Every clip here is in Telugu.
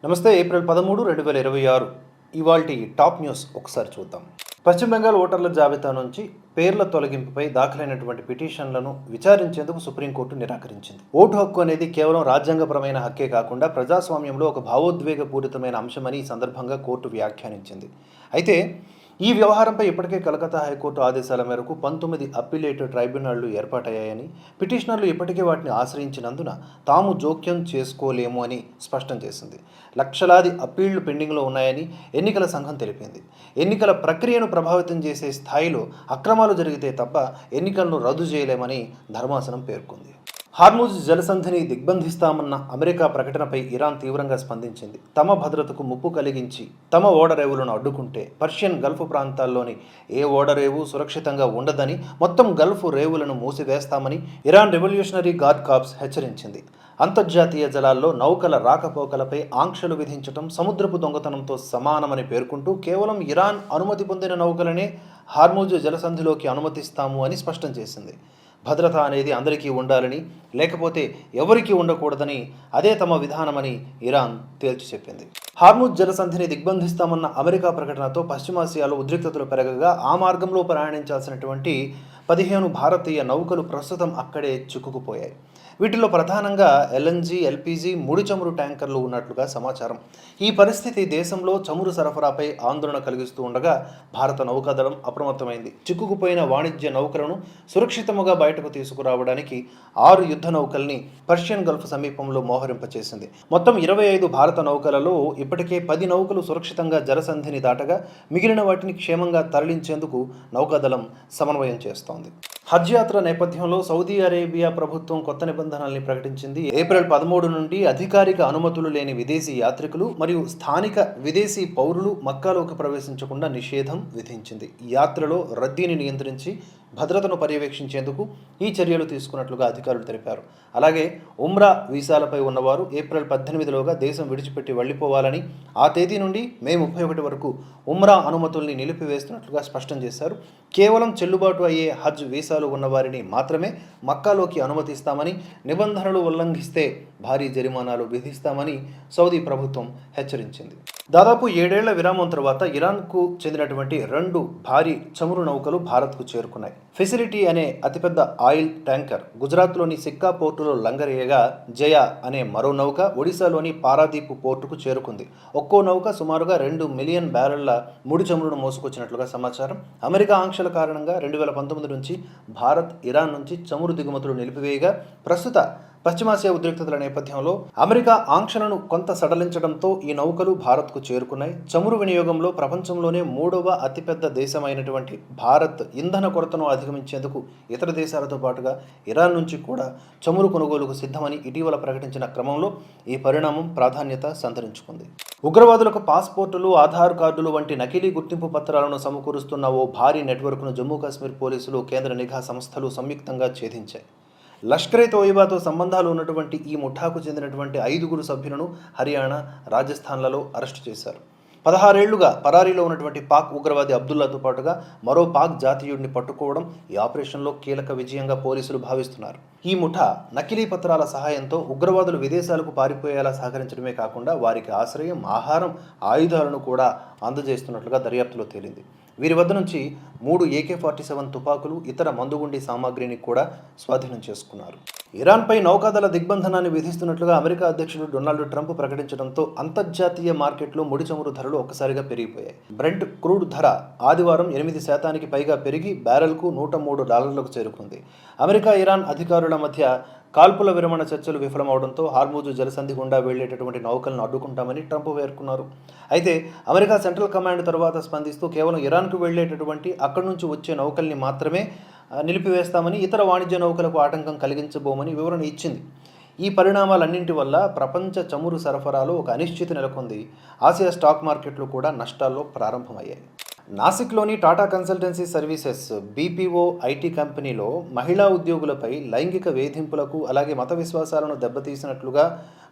నమస్తే. ఏప్రిల్ 13, 2026 ఇవాల్టి టాప్ న్యూస్ ఒకసారి చూద్దాం. పశ్చిమ బెంగాల్ ఓటర్ల జాబితా నుంచి పేర్ల తొలగింపుపై దాఖలైనటువంటి పిటిషన్లను విచారించేందుకు సుప్రీంకోర్టు నిరాకరించింది. ఓటు హక్కు అనేది కేవలం రాజ్యాంగపరమైన హక్కే కాకుండా ప్రజాస్వామ్యంలో ఒక భావోద్వేగపూరితమైన అంశమని ఈ సందర్భంగా కోర్టు వ్యాఖ్యానించింది. అయితే ఈ వ్యవహారంపై ఇప్పటికే కలకత్తా హైకోర్టు ఆదేశాల మేరకు 19 అప్పీలేట్ ట్రైబ్యునళ్లు ఏర్పాటయ్యాయని, పిటిషనర్లు ఇప్పటికే వాటిని ఆశ్రయించినందున తాము జోక్యం చేసుకోలేము అని స్పష్టం చేసింది. లక్షలాది అప్పీళ్లు పెండింగ్లో ఉన్నాయని ఎన్నికల సంఘం తెలిపింది. ఎన్నికల ప్రక్రియను ప్రభావితం చేసే స్థాయిలో అక్రమాలు జరిగితే తప్ప ఎన్నికలను రద్దు చేయలేమని ధర్మాసనం పేర్కొంది. హార్ముజ్ జలసంధిని దిగ్బంధిస్తామన్న అమెరికా ప్రకటనపై ఇరాన్ తీవ్రంగా స్పందించింది. తమ భద్రతకు ముప్పు కలిగించి తమ ఓడరేవులను అడ్డుకుంటే పర్షియన్ గల్ఫ్ ప్రాంతాల్లోని ఏ ఓడరేవు సురక్షితంగా ఉండదని, మొత్తం గల్ఫ్ రేవులను మూసివేస్తామని ఇరాన్ రెవల్యూషనరీ గార్డ్ కార్ప్స్ హెచ్చరించింది. అంతర్జాతీయ జలాల్లో నౌకల రాకపోకలపై ఆంక్షలు విధించడం సముద్రపు దొంగతనంతో సమానమని పేర్కొంటూ కేవలం ఇరాన్ అనుమతి పొందిన నౌకలనే హార్ముజ్ జలసంధిలోకి అనుమతిస్తాము అని స్పష్టం చేసింది. భద్రత అనేది అందరికీ ఉండాలని, లేకపోతే ఎవరికీ ఉండకూడదని అదే తమ విధానమని ఇరాన్ తేల్చి చెప్పింది. హార్ముజ్ జలసంధిని దిగ్బంధిస్తామన్న అమెరికా ప్రకటనతో పశ్చిమాసియాలో ఉద్రిక్తతలు పెరగగా ఆ మార్గంలో ప్రయాణించాల్సినటువంటి 15 భారతీయ నౌకలు ప్రస్తుతం అక్కడే చిక్కుకుపోయాయి. వీటిలో ప్రధానంగా ఎల్ఎన్జీ, ఎల్పీజీ, ముడి చమురు ట్యాంకర్లు ఉన్నట్లుగా సమాచారం. ఈ పరిస్థితి దేశంలో చమురు సరఫరాపై ఆందోళన కలిగిస్తూ ఉండగా భారత నౌకాదళం అప్రమత్తమైంది. చిక్కుకుపోయిన వాణిజ్య నౌకలను సురక్షితముగా బయటకు తీసుకురావడానికి 6 యుద్ధ నౌకల్ని పర్షియన్ గల్ఫ్ సమీపంలో మోహరింపచేసింది. మొత్తం 25 భారత నౌకలలో ఇప్పటికే 10 నౌకలు సురక్షితంగా జలసంధిని దాటగా మిగిలిన వాటిని క్షేమంగా తరలించేందుకు నౌకాదళం సమన్వయం చేస్తోంది. హజ్ యాత్ర నేపథ్యంలో సౌదీ అరేబియా ప్రభుత్వం కొత్త నిబంధనల్ని ప్రకటించింది. ఏప్రిల్ 13 నుండి అధికారిక అనుమతులు లేని విదేశీ యాత్రికులు మరియు స్థానిక విదేశీ పౌరులు మక్కాలోకి ప్రవేశించకుండా నిషేధం విధించింది. యాత్రలో రద్దీని నియంత్రించి భద్రతను పర్యవేక్షించేందుకు ఈ చర్యలు తీసుకున్నట్లుగా అధికారులు తెలిపారు. అలాగే ఉమ్రా వీసాలపై ఉన్నవారు ఏప్రిల్ 18లోగా దేశం విడిచిపెట్టి వెళ్లిపోవాలని, ఆ తేదీ నుండి మే 31 వరకు ఉమ్రా అనుమతుల్ని నిలిపివేస్తున్నట్లుగా స్పష్టం చేశారు. కేవలం చెల్లుబాటు అయ్యే హజ్ వీసాలు ఉన్నవారిని మాత్రమే మక్కాలోకి అనుమతిస్తామని, నిబంధనలు ఉల్లంఘిస్తే భారీ జరిమానాలు విధిస్తామని సౌదీ ప్రభుత్వం హెచ్చరించింది. దాదాపు 7 ఏళ్ల విరామం తర్వాత ఇరాన్కు చెందినటువంటి 2 భారీ చమురు నౌకలు భారత్కు చేరుకున్నాయి. ఫెసిలిటీ అనే అతిపెద్ద ఆయిల్ ట్యాంకర్ గుజరాత్లోని సిక్కా పోర్టులో లంగరేయగా, జయ అనే మరో నౌక ఒడిశాలోని పారాదీప్ పోర్టుకు చేరుకుంది. ఒక్కో నౌక సుమారుగా 2 మిలియన్ బ్యారెళ్ల ముడి చమురును మోసుకొచ్చినట్లుగా సమాచారం. అమెరికా ఆంక్షల కారణంగా 2019 నుంచి భారత్ ఇరాన్ నుంచి చమురు దిగుమతులు నిలిపివేయగా, ప్రస్తుత పశ్చిమాసియా ఉద్రిక్తతల నేపథ్యంలో అమెరికా ఆంక్షలను కొంత సడలించడంతో ఈ నౌకలు భారత్కు చేరుకున్నాయి. చమురు వినియోగంలో ప్రపంచంలోనే 3వ అతిపెద్ద దేశమైనటువంటి భారత్ ఇంధన కొరతను అధిగమించేందుకు ఇతర దేశాలతో పాటుగా ఇరాన్ నుంచి కూడా చమురు కొనుగోలుకు సిద్ధమని ఇటీవల ప్రకటించిన క్రమంలో ఈ పరిణామం ప్రాధాన్యత సంతరించుకుంది. ఉగ్రవాదులకు పాస్పోర్టులు, ఆధార్ కార్డులు వంటి నకిలీ గుర్తింపు పత్రాలను సమకూరుస్తున్న ఓ భారీ నెట్వర్క్ను జమ్మూ కాశ్మీర్ పోలీసులు, కేంద్ర నిఘా సంస్థలు సంయుక్తంగా ఛేదించాయి. లష్కరే తోయిబాతో సంబంధాలు ఉన్నటువంటి ఈ ముఠాకు చెందినటువంటి 5 సభ్యులను హర్యానా, రాజస్థాన్లలో అరెస్టు చేశారు. 16 ఏళ్లుగా పరారీలో ఉన్నటువంటి పాక్ ఉగ్రవాది అబ్దుల్లాతో పాటుగా మరో పాక్ జాతీయుడిని పట్టుకోవడం ఈ ఆపరేషన్లో కీలక విజయంగా పోలీసులు భావిస్తున్నారు. ఈ ముఠా నకిలీ పత్రాల సహాయంతో ఉగ్రవాదులు విదేశాలకు పారిపోయేలా సహకరించడమే కాకుండా వారికి ఆశ్రయం, ఆహారం, ఆయుధాలను కూడా అందజేస్తున్నట్లుగా దర్యాప్తులో తేలింది. వీరి వద్ద నుంచి 3 AK-47 తుపాకులు, ఇతర మందుగుండి సామాగ్రిని కూడా స్వాధీనం చేసుకున్నారు. ఇరాన్పై నౌకాదళ దిగ్బంధనాన్ని విధిస్తున్నట్లుగా అమెరికా అధ్యక్షుడు డొనాల్డ్ ట్రంప్ ప్రకటించడంతో అంతర్జాతీయ మార్కెట్లో ముడి చమురు ధరలు ఒక్కసారిగా పెరిగిపోయాయి. బ్రెంట్ క్రూడ్ ధర ఆదివారం 8% పైగా పెరిగి బ్యారెల్కు $103కు చేరుకుంది. అమెరికా, ఇరాన్ అధికారుల మధ్య కాల్పుల విరమణ చర్చలు విఫలమవడంతో హార్ముజ్ జలసంధి గుండా వెళ్లేటటువంటి నౌకలను అడ్డుకుంటామని ట్రంప్ పేర్కొన్నారు. అయితే అమెరికా సెంట్రల్ కమాండ్ తర్వాత స్పందిస్తూ కేవలం ఇరాన్కు వెళ్లేటటువంటి అక్కడి నుంచి వచ్చే నౌకల్ని మాత్రమే నిలిపివేస్తామని, ఇతర వాణిజ్య నౌకలకు ఆటంకం కలిగించబోమని వివరణ ఇచ్చింది. ఈ పరిణామాలన్నింటి వల్ల ప్రపంచ చమురు సరఫరాలో ఒక అనిశ్చితి నెలకొంది. ఆసియా స్టాక్ మార్కెట్లు కూడా నష్టాల్లో ప్రారంభమయ్యాయి. నాసిక్లోని Tata Consultancy Services BPO IT కంపెనీలో మహిళా ఉద్యోగులపై లైంగిక వేధింపులకు, అలాగే మత విశ్వాసాలను దెబ్బతీసినట్లుగా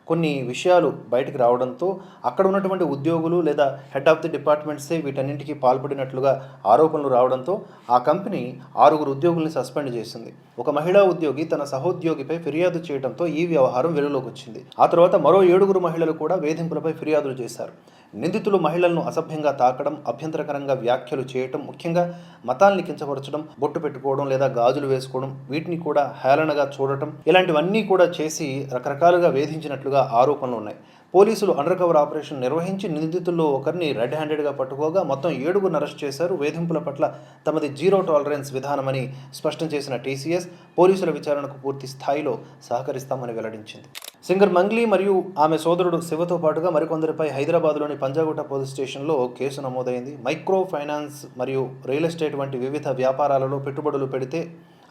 కొన్ని విషయాలు బయటకు రావడంతో అక్కడ ఉన్నటువంటి ఉద్యోగులు లేదా హెడ్ ఆఫ్ ది డిపార్ట్మెంట్సే వీటన్నింటికి పాల్పడినట్లుగా ఆరోపణలు రావడంతో ఆ కంపెనీ 6 ఉద్యోగుల్ని సస్పెండ్ చేసింది. ఒక మహిళా ఉద్యోగి తన సహోద్యోగిపై ఫిర్యాదు చేయడంతో ఈ వ్యవహారం వెలుగులోకి వచ్చింది. ఆ తర్వాత మరో 7 మహిళలు కూడా వేధింపులపై ఫిర్యాదులు చేశారు. నిందితులు మహిళలను అసభ్యంగా తాకడం, అభ్యంతరకరంగా వ్యాఖ్యలు చేయటం, ముఖ్యంగా మతాల్ని కించపరచడం, బొట్టు పెట్టుకోవడం లేదా గాజులు వేసుకోవడం, వీటిని కూడా హేళనగా చూడటం, ఇలాంటివన్నీ కూడా చేసి రకరకాలుగా వేధించినట్లుగా ఆరోపణలు ఉన్నాయి. పోలీసులు అండర్ కవర్ ఆపరేషన్ నిర్వహించి నిందితుల్లో ఒకరిని రెడ్ హ్యాండెడ్గా పట్టుకోగా మొత్తం 7 అరెస్ట్ చేశారు. వేధింపుల పట్ల తమది జీరో టాలరెన్స్ విధానమని స్పష్టం చేసిన టీసీఎస్ పోలీసుల విచారణకు పూర్తి స్థాయిలో సహకరిస్తామని వెల్లడించింది. సింగర్ మంగ్లీ మరియు ఆమె సోదరుడు శివతో పాటుగా మరికొందరిపై హైదరాబాద్లోని పంజాగుట్ట పోలీస్ స్టేషన్లో కేసు నమోదైంది. మైక్రో ఫైనాన్స్ మరియు రియల్ ఎస్టేట్ వంటి వివిధ వ్యాపారాలలో పెట్టుబడులు పెడితే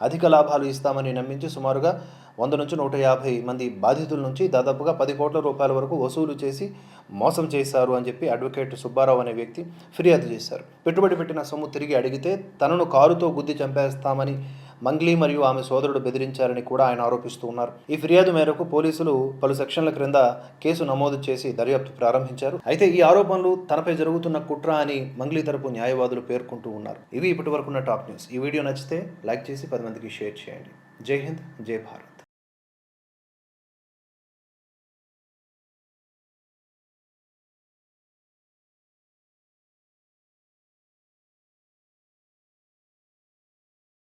అధిక లాభాలు ఇస్తామని నమ్మించి సుమారుగా 100 నుంచి 150 మంది బాధితుల నుంచి దాదాపుగా 10 కోట్ల రూపాయల వరకు వసూలు చేసి మోసం చేశారు అని చెప్పి అడ్వకేట్ సుబ్బారావు అనే వ్యక్తి ఫిర్యాదు చేశారు. పెట్టుబడి పెట్టిన సొమ్ము తిరిగి అడిగితే తనను కారుతో గుద్ది చంపేస్తామని మంగ్లీ మరియు ఆమె సోదరుడు బెదిరించారని కూడా ఆయన ఆరోపిస్తూ ఉన్నారు. ఈ ఫిర్యాదు మేరకు పోలీసులు పలు సెక్షన్ల క్రింద కేసు నమోదు చేసి దర్యాప్తు ప్రారంభించారు. అయితే ఈ ఆరోపణలు తనపై జరుగుతున్న కుట్ర అని మంగ్లీ తరపు న్యాయవాదులు పేర్కొంటూ ఉన్నారు. ఇవి ఇప్పటి వరకున్న టాప్ న్యూస్. ఈ వీడియో నచ్చితే లైక్ చేసి 10 మందికి షేర్ చేయండి. జై హింద్, జై భారత్.